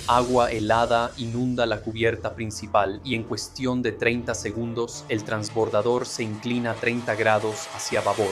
Agua helada inunda la cubierta principal y en cuestión de 30 segundos el transbordador se inclina 30 grados hacia babor.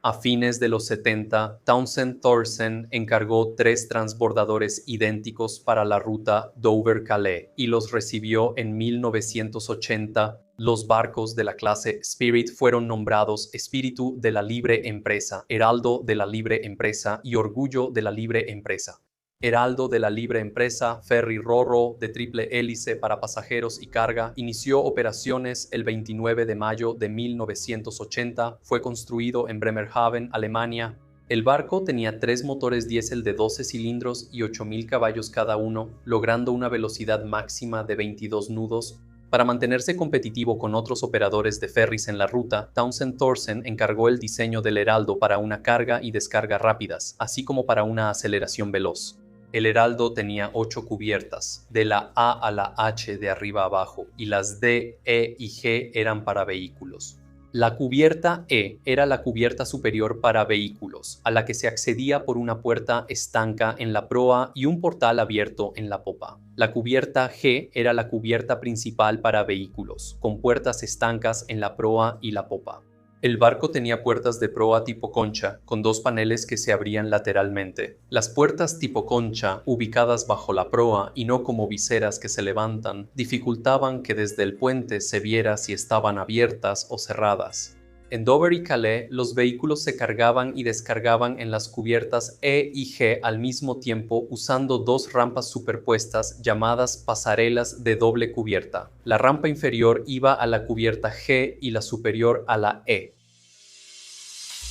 A fines de los 70, Townsend Thorsen encargó 3 transbordadores idénticos para la ruta Dover-Calais y los recibió en 1980. Los barcos de la clase Spirit fueron nombrados Espíritu de la Libre Empresa, Heraldo de la Libre Empresa y Orgullo de la Libre Empresa. Heraldo de la Libre Empresa, ferry Ro-Ro de triple hélice para pasajeros y carga, inició operaciones el 29 de mayo de 1980, fue construido en Bremerhaven, Alemania. El barco tenía 3 motores diésel de 12 cilindros y 8.000 caballos cada uno, logrando una velocidad máxima de 22 nudos. Para mantenerse competitivo con otros operadores de ferries en la ruta, Townsend Thorsen encargó el diseño del Heraldo para una carga y descarga rápidas, así como para una aceleración veloz. El Heraldo tenía 8 cubiertas, de la A a la H de arriba a abajo, y las D, E y G eran para vehículos. La cubierta E era la cubierta superior para vehículos, a la que se accedía por una puerta estanca en la proa y un portal abierto en la popa. La cubierta G era la cubierta principal para vehículos, con puertas estancas en la proa y la popa. El barco tenía puertas de proa tipo concha, con 2 paneles que se abrían lateralmente. Las puertas tipo concha, ubicadas bajo la proa y no como viseras que se levantan, dificultaban que desde el puente se viera si estaban abiertas o cerradas. En Dover y Calais, los vehículos se cargaban y descargaban en las cubiertas E y G al mismo tiempo usando 2 rampas superpuestas llamadas pasarelas de doble cubierta. La rampa inferior iba a la cubierta G y la superior a la E.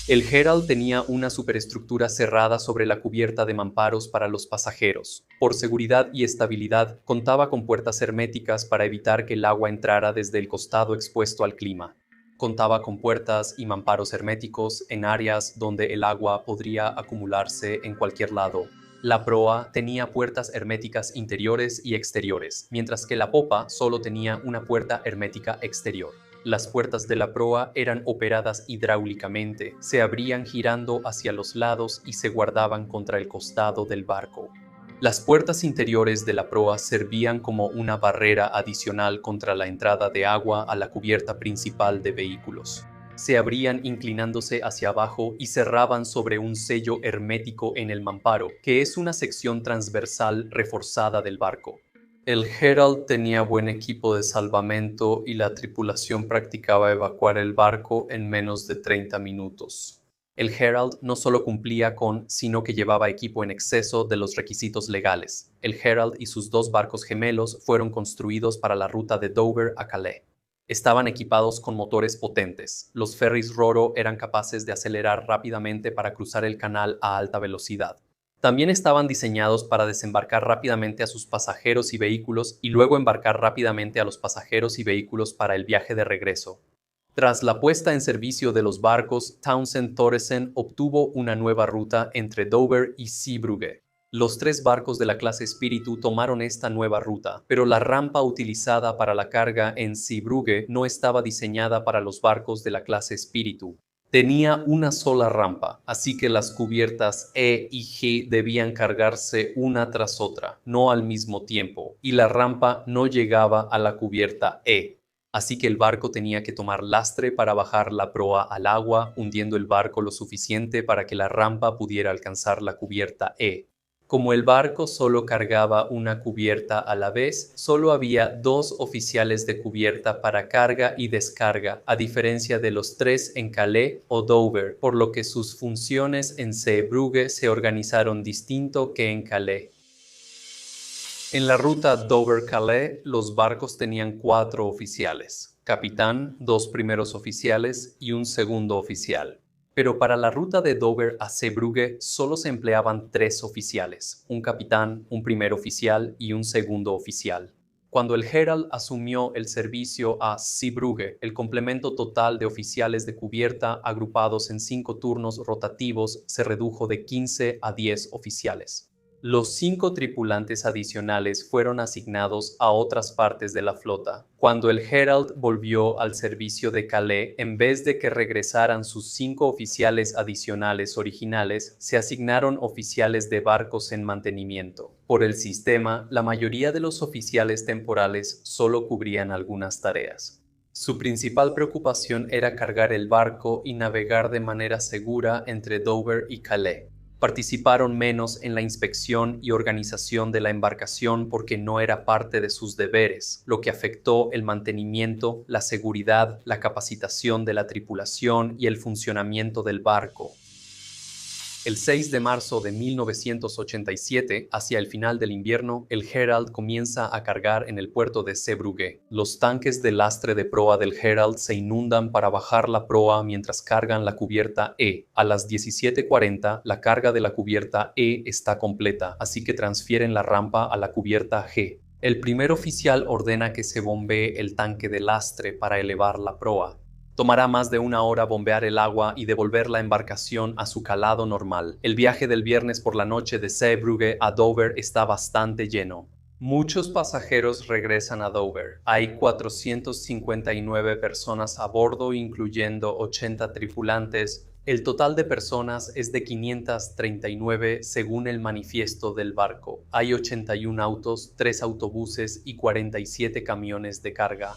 El Herald tenía una superestructura cerrada sobre la cubierta de mamparos para los pasajeros. Por seguridad y estabilidad, contaba con puertas herméticas para evitar que el agua entrara desde el costado expuesto al clima. Contaba con puertas y mamparos herméticos en áreas donde el agua podría acumularse en cualquier lado. La proa tenía puertas herméticas interiores y exteriores, mientras que la popa solo tenía una puerta hermética exterior. Las puertas de la proa eran operadas hidráulicamente, se abrían girando hacia los lados y se guardaban contra el costado del barco. Las puertas interiores de la proa servían como una barrera adicional contra la entrada de agua a la cubierta principal de vehículos. Se abrían inclinándose hacia abajo y cerraban sobre un sello hermético en el mamparo, que es una sección transversal reforzada del barco. El Herald tenía buen equipo de salvamento y la tripulación practicaba evacuar el barco en menos de 30 minutos. El Herald no solo cumplía con, sino que llevaba equipo en exceso de los requisitos legales. El Herald y sus 2 barcos gemelos fueron construidos para la ruta de Dover a Calais. Estaban equipados con motores potentes. Los ferries Ro-Ro eran capaces de acelerar rápidamente para cruzar el canal a alta velocidad. También estaban diseñados para desembarcar rápidamente a sus pasajeros y vehículos y luego embarcar rápidamente a los pasajeros y vehículos para el viaje de regreso. Tras la puesta en servicio de los barcos, Townsend Thoresen obtuvo una nueva ruta entre Dover y Zeebrugge. Los 3 barcos de la clase Espíritu tomaron esta nueva ruta, pero la rampa utilizada para la carga en Zeebrugge no estaba diseñada para los barcos de la clase Espíritu. Tenía una sola rampa, así que las cubiertas E y G debían cargarse una tras otra, no al mismo tiempo, y la rampa no llegaba a la cubierta E. Así que el barco tenía que tomar lastre para bajar la proa al agua, hundiendo el barco lo suficiente para que la rampa pudiera alcanzar la cubierta E. Como el barco solo cargaba una cubierta a la vez, solo había 2 oficiales de cubierta para carga y descarga, a diferencia de los 3 en Calais o Dover, por lo que sus funciones en Zeebrugge se organizaron distinto que en Calais. En la ruta Dover-Calais, los barcos tenían 4 oficiales, capitán, 2 primeros oficiales y un segundo oficial. Pero para la ruta de Dover a Zeebrugge solo se empleaban 3 oficiales, un capitán, un primer oficial y un segundo oficial. Cuando el Herald asumió el servicio a Zeebrugge, el complemento total de oficiales de cubierta agrupados en 5 turnos rotativos se redujo de 15 a 10 oficiales. Los 5 tripulantes adicionales fueron asignados a otras partes de la flota. Cuando el Herald volvió al servicio de Calais, en vez de que regresaran sus 5 oficiales adicionales originales, se asignaron oficiales de barcos en mantenimiento. Por el sistema, la mayoría de los oficiales temporales solo cubrían algunas tareas. Su principal preocupación era cargar el barco y navegar de manera segura entre Dover y Calais. Participaron menos en la inspección y organización de la embarcación porque no era parte de sus deberes, lo que afectó el mantenimiento, la seguridad, la capacitación de la tripulación y el funcionamiento del barco. El 6 de marzo de 1987, hacia el final del invierno, el Herald comienza a cargar en el puerto de Zeebrugge. Los tanques de lastre de proa del Herald se inundan para bajar la proa mientras cargan la cubierta E. A las 17:40, la carga de la cubierta E está completa, así que transfieren la rampa a la cubierta G. El primer oficial ordena que se bombee el tanque de lastre para elevar la proa. Tomará más de 1 hora bombear el agua y devolver la embarcación a su calado normal. El viaje del viernes por la noche de Zeebrugge a Dover está bastante lleno. Muchos pasajeros regresan a Dover. Hay 459 personas a bordo, incluyendo 80 tripulantes. El total de personas es de 539 según el manifiesto del barco. Hay 81 autos, 3 autobuses y 47 camiones de carga.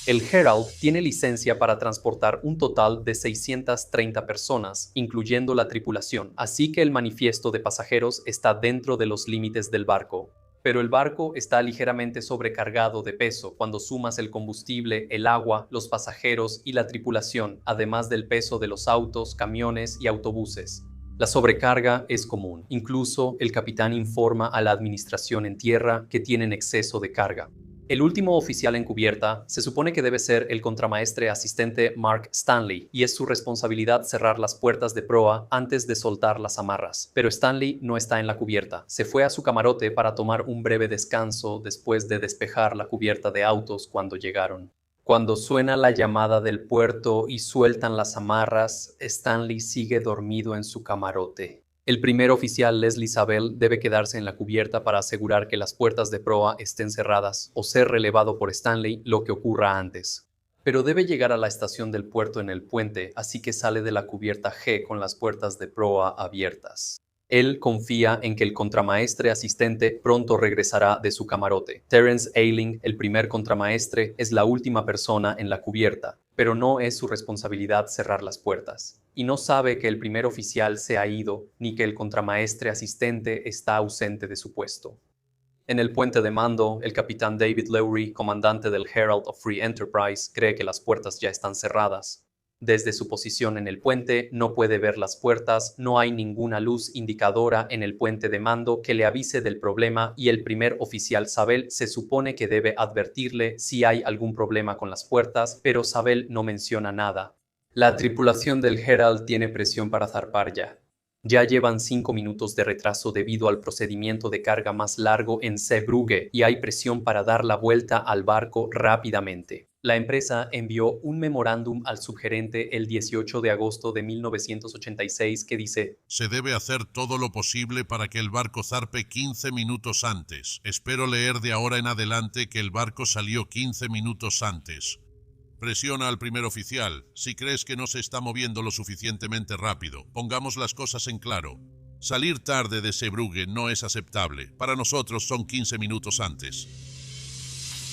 El Herald tiene licencia para transportar un total de 630 personas, incluyendo la tripulación, así que el manifiesto de pasajeros está dentro de los límites del barco. Pero el barco está ligeramente sobrecargado de peso cuando sumas el combustible, el agua, los pasajeros y la tripulación, además del peso de los autos, camiones y autobuses. La sobrecarga es común. Incluso el capitán informa a la administración en tierra que tienen exceso de carga. El último oficial en cubierta se supone que debe ser el contramaestre asistente Mark Stanley, y es su responsabilidad cerrar las puertas de proa antes de soltar las amarras. Pero Stanley no está en la cubierta. Se fue a su camarote para tomar un breve descanso después de despejar la cubierta de autos cuando llegaron. Cuando suena la llamada del puerto y sueltan las amarras, Stanley sigue dormido en su camarote. El primer oficial, Leslie Savell, debe quedarse en la cubierta para asegurar que las puertas de proa estén cerradas o ser relevado por Stanley lo que ocurra antes. Pero debe llegar a la estación del puerto en el puente, así que sale de la cubierta G con las puertas de proa abiertas. Él confía en que el contramaestre asistente pronto regresará de su camarote. Terence Ailing, el primer contramaestre, es la última persona en la cubierta, pero no es su responsabilidad cerrar las puertas. Y no sabe que el primer oficial se ha ido, ni que el contramaestre asistente está ausente de su puesto. En el puente de mando, el capitán David Lowry, comandante del Herald of Free Enterprise, cree que las puertas ya están cerradas. Desde su posición en el puente, no puede ver las puertas, no hay ninguna luz indicadora en el puente de mando que le avise del problema y el primer oficial Savell se supone que debe advertirle si hay algún problema con las puertas, pero Savell no menciona nada. La tripulación del Herald tiene presión para zarpar ya. Ya llevan 5 minutos de retraso debido al procedimiento de carga más largo en Zeebrugge y hay presión para dar la vuelta al barco rápidamente. La empresa envió un memorándum al subgerente el 18 de agosto de 1986 que dice: Se debe hacer todo lo posible para que el barco zarpe 15 minutos antes. Espero leer de ahora en adelante que el barco salió 15 minutos antes. Presiona al primer oficial. Si crees que no se está moviendo lo suficientemente rápido, pongamos las cosas en claro. Salir tarde de Zeebrugge no es aceptable. Para nosotros son 15 minutos antes.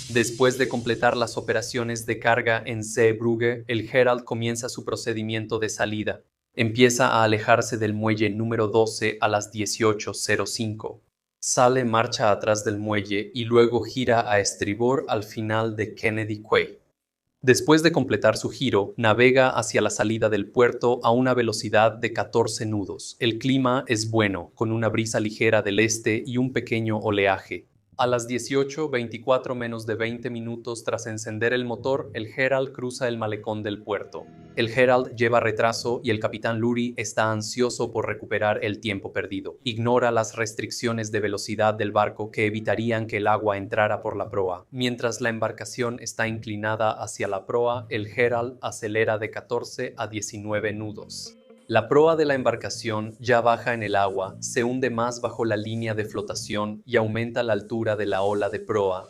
Después de completar las operaciones de carga en Zeebrugge, el Herald comienza su procedimiento de salida. Empieza a alejarse del muelle número 12 a las 18:05. Sale marcha atrás del muelle y luego gira a estribor al final de Kennedy Quay. Después de completar su giro, navega hacia la salida del puerto a una velocidad de 14 nudos. El clima es bueno, con una brisa ligera del este y un pequeño oleaje. A las 18:24 menos de 20 minutos tras encender el motor, el Herald cruza el malecón del puerto. El Herald lleva retraso y el capitán Lurie está ansioso por recuperar el tiempo perdido. Ignora las restricciones de velocidad del barco que evitarían que el agua entrara por la proa. Mientras la embarcación está inclinada hacia la proa, el Herald acelera de 14 a 19 nudos. La proa de la embarcación ya baja en el agua, se hunde más bajo la línea de flotación y aumenta la altura de la ola de proa.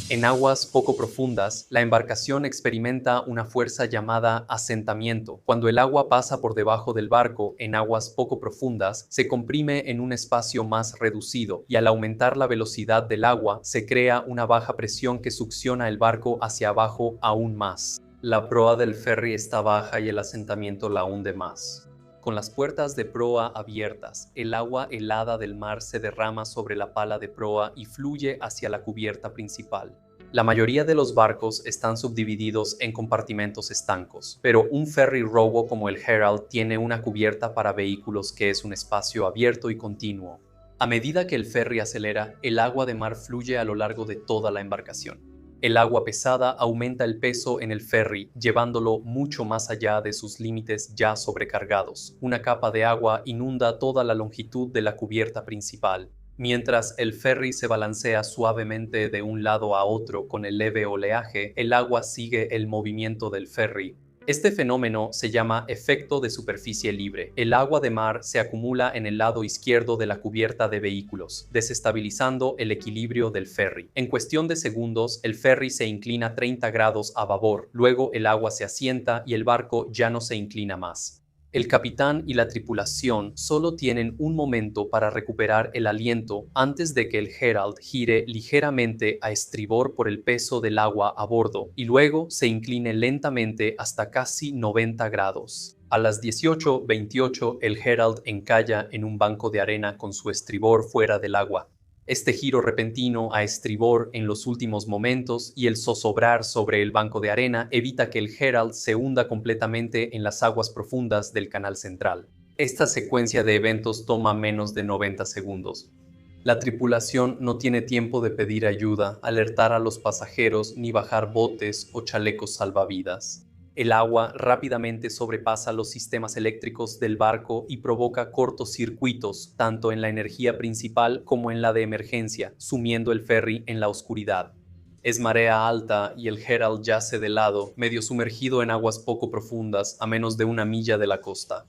En aguas poco profundas, la embarcación experimenta una fuerza llamada asentamiento. Cuando el agua pasa por debajo del barco en aguas poco profundas, se comprime en un espacio más reducido y al aumentar la velocidad del agua, se crea una baja presión que succiona el barco hacia abajo aún más. La proa del ferry está baja y el asentamiento la hunde más. Con las puertas de proa abiertas, el agua helada del mar se derrama sobre la pala de proa y fluye hacia la cubierta principal. La mayoría de los barcos están subdivididos en compartimentos estancos, pero un ferry robo como el Herald tiene una cubierta para vehículos que es un espacio abierto y continuo. A medida que el ferry acelera, el agua de mar fluye a lo largo de toda la embarcación. El agua pesada aumenta el peso en el ferry, llevándolo mucho más allá de sus límites ya sobrecargados. Una capa de agua inunda toda la longitud de la cubierta principal. Mientras el ferry se balancea suavemente de un lado a otro con el leve oleaje, el agua sigue el movimiento del ferry. Este fenómeno se llama efecto de superficie libre. El agua de mar se acumula en el lado izquierdo de la cubierta de vehículos, desestabilizando el equilibrio del ferry. En cuestión de segundos, el ferry se inclina 30 grados a babor, luego el agua se asienta y el barco ya no se inclina más. El capitán y la tripulación solo tienen un momento para recuperar el aliento antes de que el Herald gire ligeramente a estribor por el peso del agua a bordo y luego se incline lentamente hasta casi 90 grados. A las 18:28 el Herald encalla en un banco de arena con su estribor fuera del agua. Este giro repentino a estribor en los últimos momentos y el zozobrar sobre el banco de arena evita que el Herald se hunda completamente en las aguas profundas del canal central. Esta secuencia de eventos toma menos de 90 segundos. La tripulación no tiene tiempo de pedir ayuda, alertar a los pasajeros ni bajar botes o chalecos salvavidas. El agua rápidamente sobrepasa los sistemas eléctricos del barco y provoca cortocircuitos tanto en la energía principal como en la de emergencia, sumiendo el ferry en la oscuridad. Es marea alta y el Herald yace de lado, medio sumergido en aguas poco profundas, a menos de 1 milla de la costa.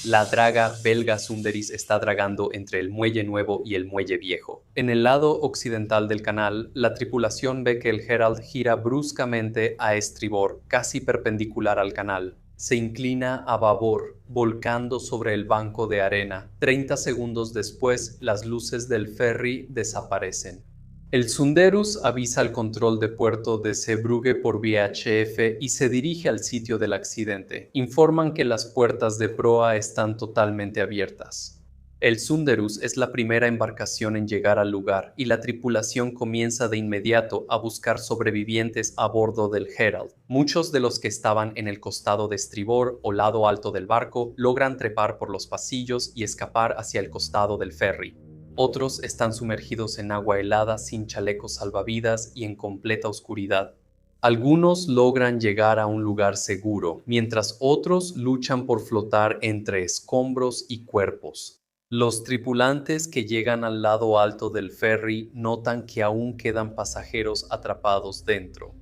La draga belga Sunderis está dragando entre el muelle nuevo y el muelle viejo. En el lado occidental del canal, la tripulación ve que el Herald gira bruscamente a estribor, casi perpendicular al canal. Se inclina a babor, volcando sobre el banco de arena. 30 segundos después, las luces del ferry desaparecen. El Sunderus avisa al control de puerto de Zeebrugge por VHF y se dirige al sitio del accidente. Informan que las puertas de proa están totalmente abiertas. El Sunderus es la primera embarcación en llegar al lugar y la tripulación comienza de inmediato a buscar sobrevivientes a bordo del Herald. Muchos de los que estaban en el costado de estribor o lado alto del barco logran trepar por los pasillos y escapar hacia el costado del ferry. Otros están sumergidos en agua helada sin chalecos salvavidas y en completa oscuridad. Algunos logran llegar a un lugar seguro, mientras otros luchan por flotar entre escombros y cuerpos. Los tripulantes que llegan al lado alto del ferry notan que aún quedan pasajeros atrapados dentro.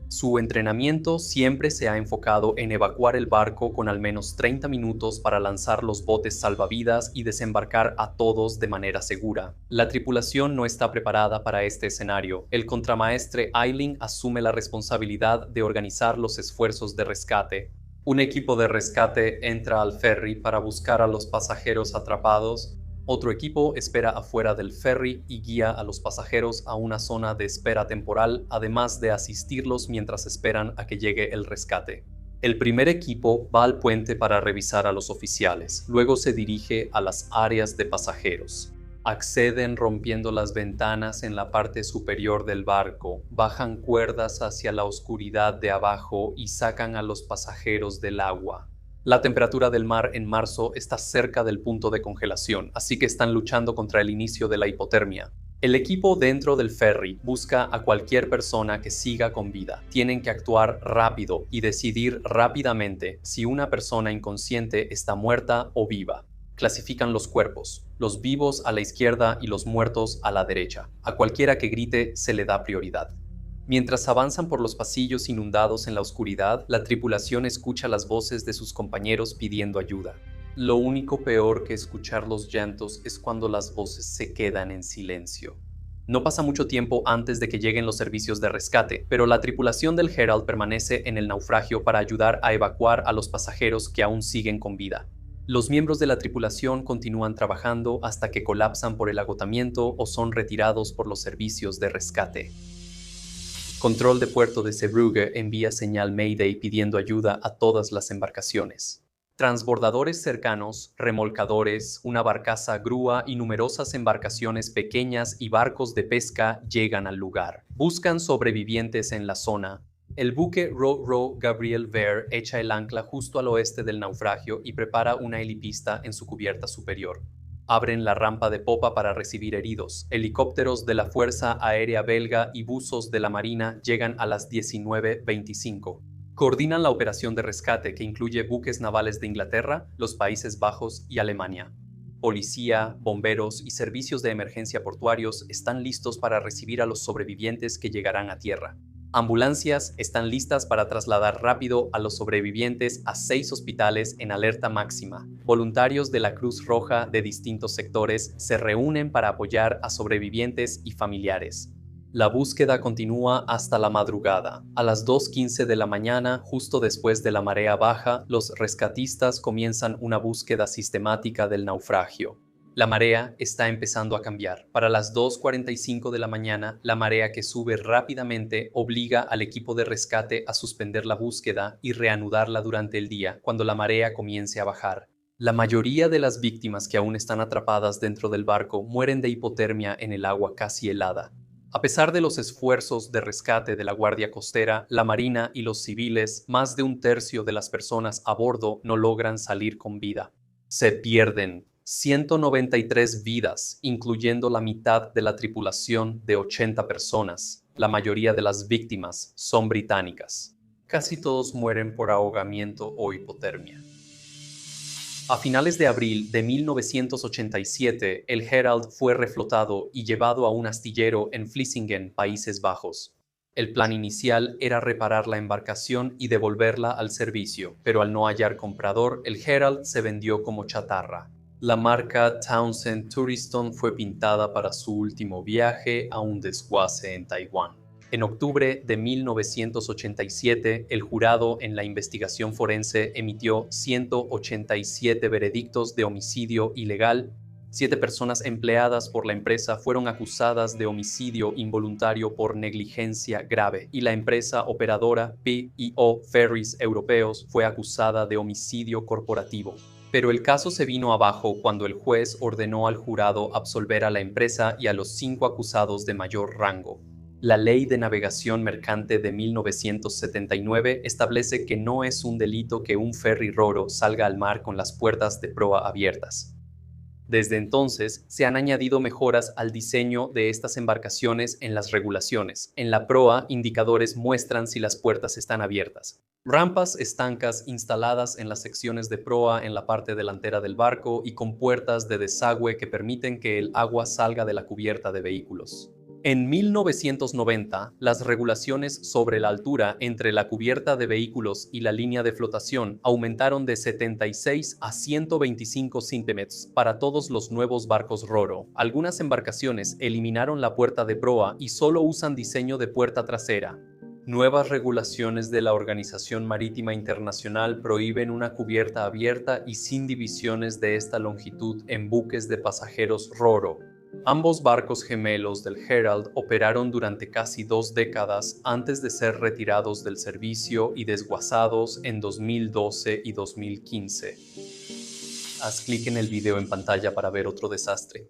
Su entrenamiento siempre se ha enfocado en evacuar el barco con al menos 30 minutos para lanzar los botes salvavidas y desembarcar a todos de manera segura. La tripulación no está preparada para este escenario. El contramaestre Eiling asume la responsabilidad de organizar los esfuerzos de rescate. Un equipo de rescate entra al ferry para buscar a los pasajeros atrapados. Otro equipo espera afuera del ferry y guía a los pasajeros a una zona de espera temporal, además de asistirlos mientras esperan a que llegue el rescate. El primer equipo va al puente para revisar a los oficiales, luego se dirige a las áreas de pasajeros. Acceden rompiendo las ventanas en la parte superior del barco, bajan cuerdas hacia la oscuridad de abajo y sacan a los pasajeros del agua. La temperatura del mar en marzo está cerca del punto de congelación, así que están luchando contra el inicio de la hipotermia. El equipo dentro del ferry busca a cualquier persona que siga con vida. Tienen que actuar rápido y decidir rápidamente si una persona inconsciente está muerta o viva. Clasifican los cuerpos, los vivos a la izquierda y los muertos a la derecha. A cualquiera que grite se le da prioridad. Mientras avanzan por los pasillos inundados en la oscuridad, la tripulación escucha las voces de sus compañeros pidiendo ayuda. Lo único peor que escuchar los llantos es cuando las voces se quedan en silencio. No pasa mucho tiempo antes de que lleguen los servicios de rescate, pero la tripulación del Herald permanece en el naufragio para ayudar a evacuar a los pasajeros que aún siguen con vida. Los miembros de la tripulación continúan trabajando hasta que colapsan por el agotamiento o son retirados por los servicios de rescate. Control de puerto de Zeebrugge envía señal Mayday pidiendo ayuda a todas las embarcaciones. Transbordadores cercanos, remolcadores, una barcaza grúa y numerosas embarcaciones pequeñas y barcos de pesca llegan al lugar. Buscan sobrevivientes en la zona. El buque Ro-Ro Gabriel Ver echa el ancla justo al oeste del naufragio y prepara una helipista en su cubierta superior. Abren la rampa de popa para recibir heridos. Helicópteros de la Fuerza Aérea Belga y buzos de la Marina llegan a las 19:25. Coordinan la operación de rescate que incluye buques navales de Inglaterra, los Países Bajos y Alemania. Policía, bomberos y servicios de emergencia portuarios están listos para recibir a los sobrevivientes que llegarán a tierra. Ambulancias están listas para trasladar rápido a los sobrevivientes a 6 hospitales en alerta máxima. Voluntarios de la Cruz Roja de distintos sectores se reúnen para apoyar a sobrevivientes y familiares. La búsqueda continúa hasta la madrugada. A las 2:15 de la mañana, justo después de la marea baja, los rescatistas comienzan una búsqueda sistemática del naufragio. La marea está empezando a cambiar. Para las 2:45 de la mañana, la marea que sube rápidamente obliga al equipo de rescate a suspender la búsqueda y reanudarla durante el día, cuando la marea comience a bajar. La mayoría de las víctimas que aún están atrapadas dentro del barco mueren de hipotermia en el agua casi helada. A pesar de los esfuerzos de rescate de la Guardia Costera, la Marina y los civiles, más de un tercio de las personas a bordo no logran salir con vida. Se pierden 193 vidas, incluyendo la mitad de la tripulación de 80 personas. La mayoría de las víctimas son británicas. Casi todos mueren por ahogamiento o hipotermia. A finales de abril de 1987, el Herald fue reflotado y llevado a un astillero en Vlissingen, Países Bajos. El plan inicial era reparar la embarcación y devolverla al servicio, pero al no hallar comprador, el Herald se vendió como chatarra. La marca Townsend Touriston fue pintada para su último viaje a un desguace en Taiwán. En octubre de 1987, el jurado en la investigación forense emitió 187 veredictos de homicidio ilegal. 7 personas empleadas por la empresa fueron acusadas de homicidio involuntario por negligencia grave y la empresa operadora P&O Ferries Europeos fue acusada de homicidio corporativo. Pero el caso se vino abajo cuando el juez ordenó al jurado absolver a la empresa y a los 5 acusados de mayor rango. La Ley de Navegación Mercante de 1979 establece que no es un delito que un ferry roro salga al mar con las puertas de proa abiertas. Desde entonces, se han añadido mejoras al diseño de estas embarcaciones en las regulaciones. En la proa, indicadores muestran si las puertas están abiertas. Rampas estancas instaladas en las secciones de proa en la parte delantera del barco y con puertas de desagüe que permiten que el agua salga de la cubierta de vehículos. En 1990, las regulaciones sobre la altura entre la cubierta de vehículos y la línea de flotación aumentaron de 76 a 125 centímetros para todos los nuevos barcos Ro-Ro. Algunas embarcaciones eliminaron la puerta de proa y solo usan diseño de puerta trasera. Nuevas regulaciones de la Organización Marítima Internacional prohíben una cubierta abierta y sin divisiones de esta longitud en buques de pasajeros Ro-Ro. Ambos barcos gemelos del Herald operaron durante casi 2 décadas antes de ser retirados del servicio y desguazados en 2012 y 2015. Haz clic en el video en pantalla para ver otro desastre.